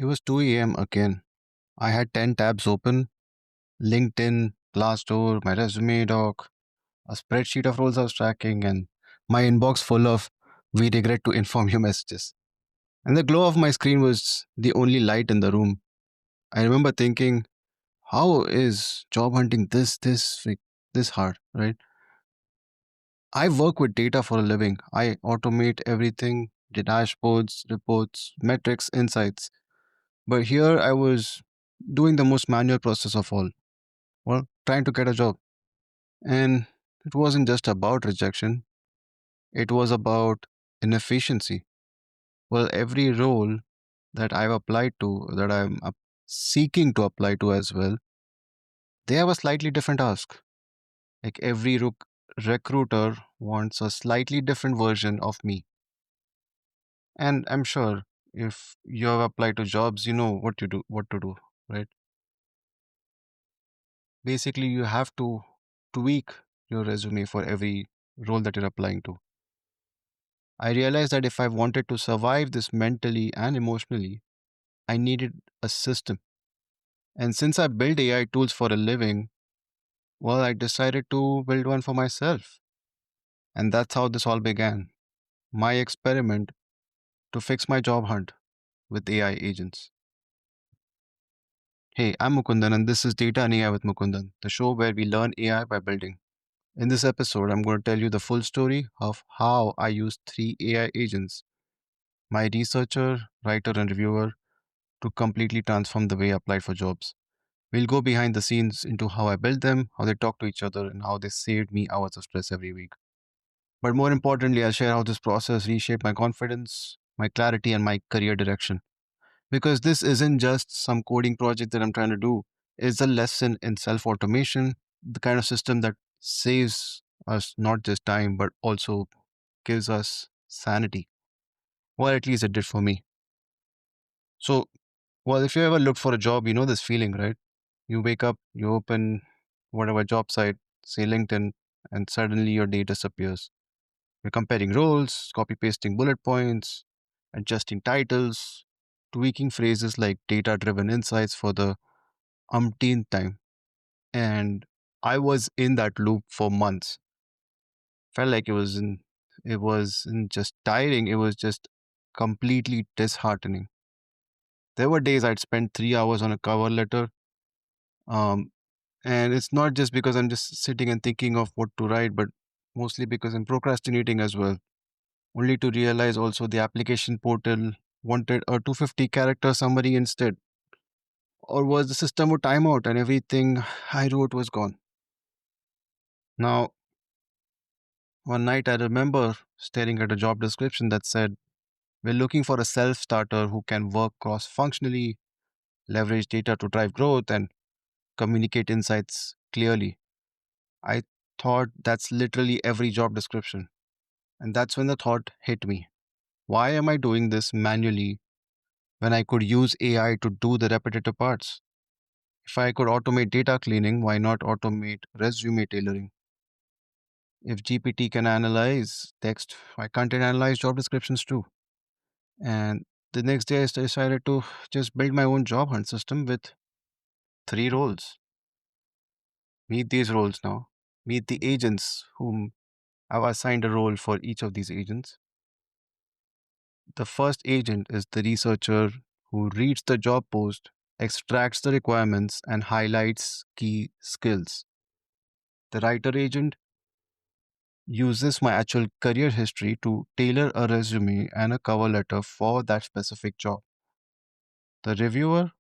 It was 2 a.m. again. I had 10 tabs open: LinkedIn, Glassdoor, my resume doc, a spreadsheet of roles I was tracking, and my inbox full of "we regret to inform you" messages. And the glow of my screen was the only light in the room. I remember thinking, how is job hunting this hard, right? I work with data for a living. I automate everything, the dashboards, reports, metrics, insights. But here I was doing the most manual process of all. Well, trying to get a job. And it wasn't just about rejection, it was about inefficiency. Well, every role that I've applied to, that seeking to apply to as well, they have a slightly different ask. Like every recruiter wants a slightly different version of me. And I'm sure if you have applied to jobs, you know what to do, right? Basically, you have to tweak your resume for every role that you're applying to. I realized that if I wanted to survive this mentally and emotionally, I needed a system. And since I build AI tools for a living, well, I decided to build one for myself. And that's how this all began. My experiment to fix my job hunt with AI agents. Hey, I'm Mukundan, and this is Data and AI with Mukundan, the show where we learn AI by building. In this episode, I'm going to tell you the full story of how I used three AI agents, my researcher, writer, and reviewer, to completely transform the way I applied for jobs. We'll go behind the scenes into how I built them, how they talk to each other, and how they saved me hours of stress every week. But more importantly, I'll share how this process reshaped my confidence, my clarity, and my career direction. Because this isn't just some coding project that I'm trying to do, it's a lesson in self automation, the kind of system that saves us not just time, but also gives us sanity. Well, at least it did for me. So, well, if you ever looked for a job, you know this feeling, right? You wake up, you open whatever job site, say LinkedIn, and suddenly your day disappears. You're comparing roles, copy pasting bullet points, adjusting titles, tweaking phrases like data driven insights for the umpteenth time. And I was in that loop for months. Felt like it wasn't just tiring, it was just completely disheartening. There were days I'd spend 3 hours on a cover letter. Um, and it's not just because I'm just sitting and thinking of what to write, but mostly because I'm procrastinating as well. Only to realize also the application portal wanted a 250 character summary instead. Or was the system would time out and everything I wrote was gone? Now, one night I remember staring at a job description that said, "We're looking for a self starter who can work cross functionally, leverage data to drive growth, and communicate insights clearly." I thought that's literally every job description. And that's when the thought hit me. Why am I doing this manually when I could use AI to do the repetitive parts? If I could automate data cleaning, why not automate resume tailoring? If GPT can analyze text, why can't it analyze job descriptions too? And the next day, I decided to just build my own job hunt system with three roles. Meet these roles now. Meet the agents whom I've assigned a role for each of these agents. The first agent is the researcher who reads the job post, extracts the requirements, and highlights key skills. The writer agent uses my actual career history to tailor a resume and a cover letter for that specific job. The reviewer,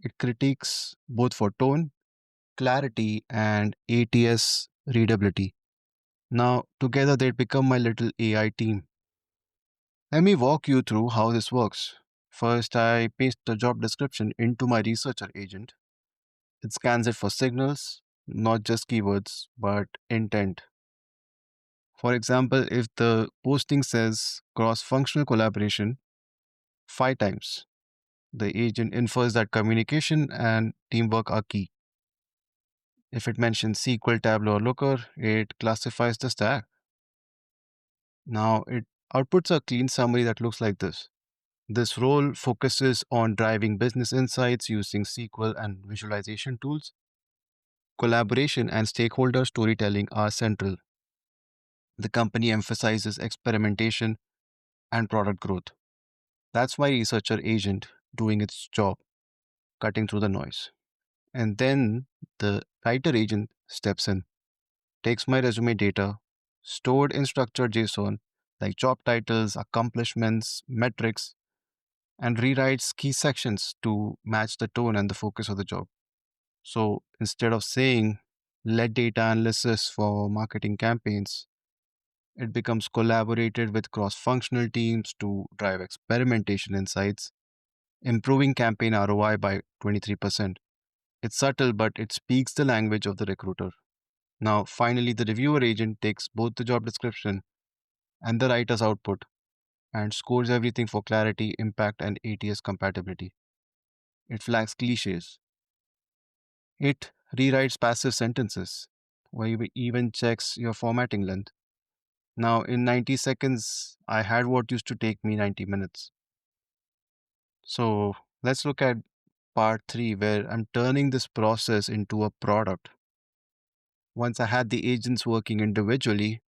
it critiques both for tone, clarity, and ATS readability. Now, together they become my little AI team. Let me walk you through how this works. First, I paste the job description into my researcher agent. It scans it for signals, not just keywords, but intent. For example, if the posting says cross functional collaboration 5 times, the agent infers that communication and teamwork are key. If it mentions SQL, Tableau, or Looker, it classifies the stack. Now it outputs a clean summary that looks like this. This role focuses on driving business insights using SQL and visualization tools. Collaboration and stakeholder storytelling are central. The company emphasizes experimentation and product growth. That's my researcher agent doing its job, cutting through the noise. And then the writer agent steps in, takes my resume data, stored in structured JSON, like job titles, accomplishments, metrics, and rewrites key sections to match the tone and the focus of the job. So instead of saying, let data analysis for marketing campaigns, it becomes collaborated with cross functional teams to drive experimentation insights, improving campaign ROI by 23%. It's subtle, but it speaks the language of the recruiter. Now, finally, the reviewer agent takes both the job description and the writer's output and scores everything for clarity, impact, and ATS compatibility. It flags cliches. It rewrites passive sentences, or even checks your formatting length. Now, in 90 seconds, I had what used to take me 90 minutes. So, let's look at part three, where I'm turning this process into a product. Once I had the agents working individually,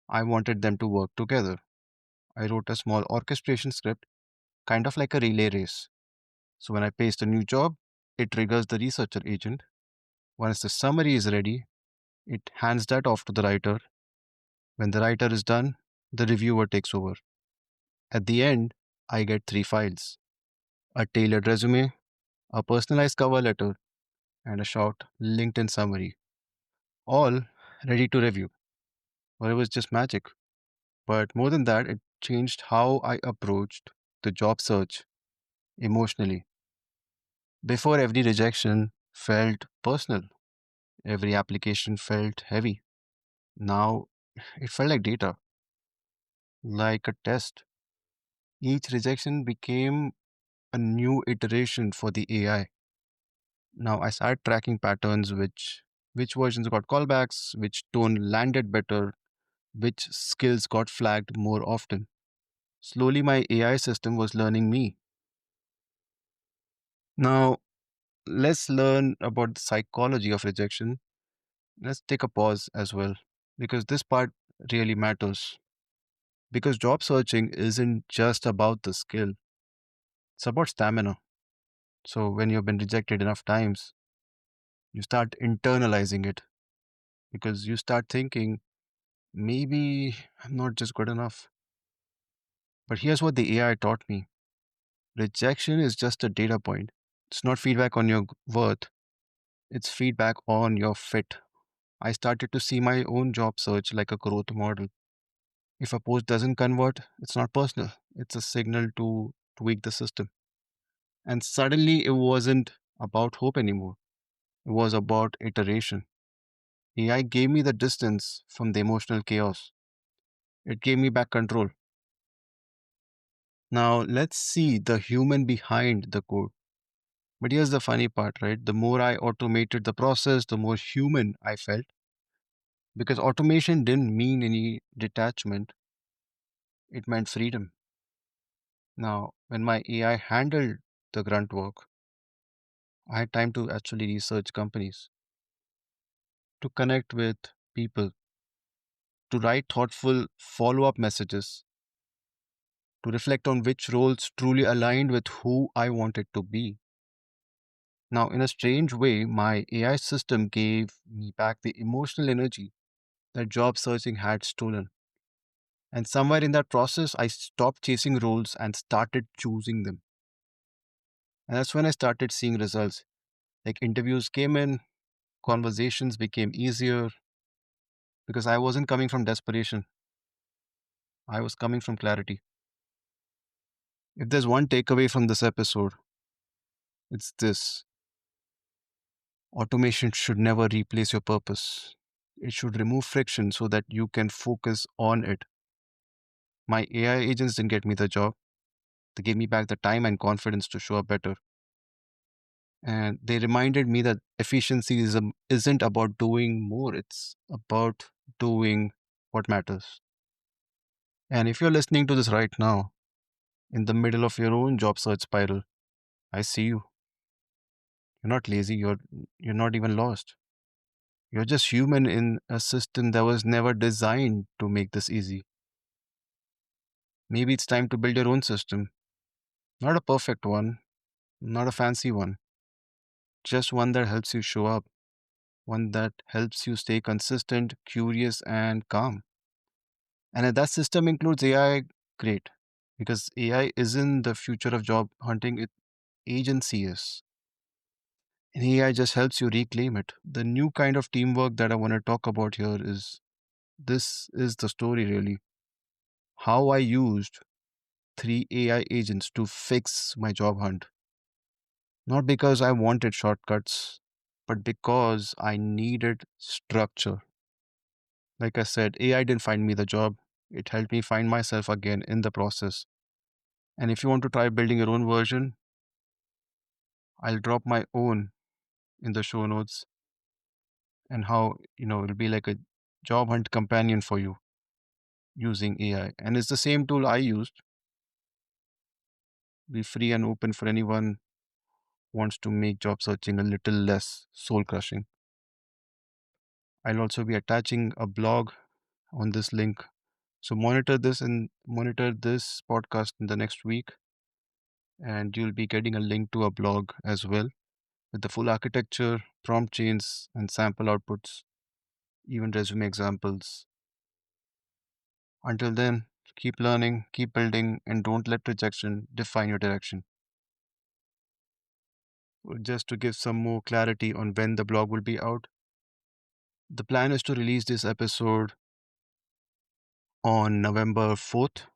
I wanted them to work together. I wrote a small orchestration script, kind of like a relay race. So when I paste a new job, it triggers the researcher agent. Once the summary is ready, it hands that off to the writer. When the writer is done, the reviewer takes over. At the end, I get three files: a tailored resume, a personalized cover letter, and a short LinkedIn summary, all ready to review. Well, it was just magic. But more than that, it changed how I approached the job search emotionally. Before, every rejection felt personal, every application felt heavy. Now, it felt like data, like a test. Each rejection became a new iteration for the AI. Now, I started tracking patterns, which versions got callbacks, which tone landed better, which skills got flagged more often. Slowly, my AI system was learning me. Now, let's learn about the psychology of rejection. Let's take a pause as well, because this part really matters. Because job searching isn't just about the skill, it's about stamina. So when you've been rejected enough times, you start internalizing it because you start thinking, maybe I'm not just good enough. But here's what the AI taught me: rejection is just a data point. It's not feedback on your worth, it's feedback on your fit. I started to see my own job search like a growth model. If a post doesn't convert, it's not personal, it's a signal to tweak the system. And suddenly it wasn't about hope anymore, it was about iteration. AI gave me the distance from the emotional chaos, it gave me back control. Now let's see the human behind the code. But here's the funny part, right? The more I automated the process, the more human I felt, because automation didn't mean any detachment, it meant freedom. Now, when my AI handled the grunt work, I had time to actually research companies, to connect with people, to write thoughtful follow up messages, to reflect on which roles truly aligned with who I wanted to be. Now, in a strange way, my AI system gave me back the emotional energy that job searching had stolen. And somewhere in that process, I stopped chasing roles and started choosing them. And that's when I started seeing results. Like interviews came in, conversations became easier because I wasn't coming from desperation, I was coming from clarity. If there's one takeaway from this episode, it's this: automation should never replace your purpose. It should remove friction so that you can focus on it. My AI agents didn't get me the job, they gave me back the time and confidence to show up better. And they reminded me that efficiency isn't about doing more, it's about doing what matters. And if you're listening to this right now, in the middle of your own job search spiral. I see you. You're not lazy, you're not even lost. You're just human in a system that was never designed to make this easy. Maybe it's time to build your own system. Not a perfect one, not a fancy one, just one that helps you show up, one that helps you stay consistent, curious, and calm. And if that system includes AI, great. Because AI isn't the future of job hunting, agency is. And AI just helps you reclaim it. The new kind of teamwork that I want to talk about here is this is the story really. How I used three AI agents to fix my job hunt. Not because I wanted shortcuts, but because I needed structure. Like I said, AI didn't find me the job, it helped me find myself again in the process. And if you want to try building your own version, I'll drop my own in the show notes and how, it'll be like a job hunt companion for you using AI. And it's the same tool I used, be free and open for anyone who wants to make job searching a little less soul crushing. I'll also be attaching a blog on this link. So monitor this podcast in the next week, and you'll be getting a link to a blog as well with the full architecture, prompt chains, and sample outputs, even resume examples. Until then, keep learning, keep building, and don't let rejection define your direction. Just to give some more clarity on when the blog will be out, the plan is to release this episode on November 4th.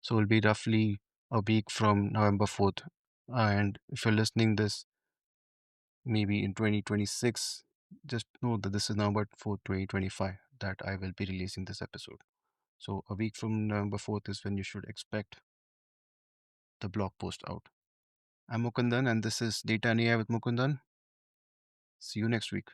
So it'll be roughly a week from November 4th. And if you're listening this maybe in 2026, just know that this is November 4th, 2025, that I will be releasing this episode. So a week from November 4th is when you should expect the blog post out. I'm Mukundan, and this is Data and AI with Mukundan. See you next week.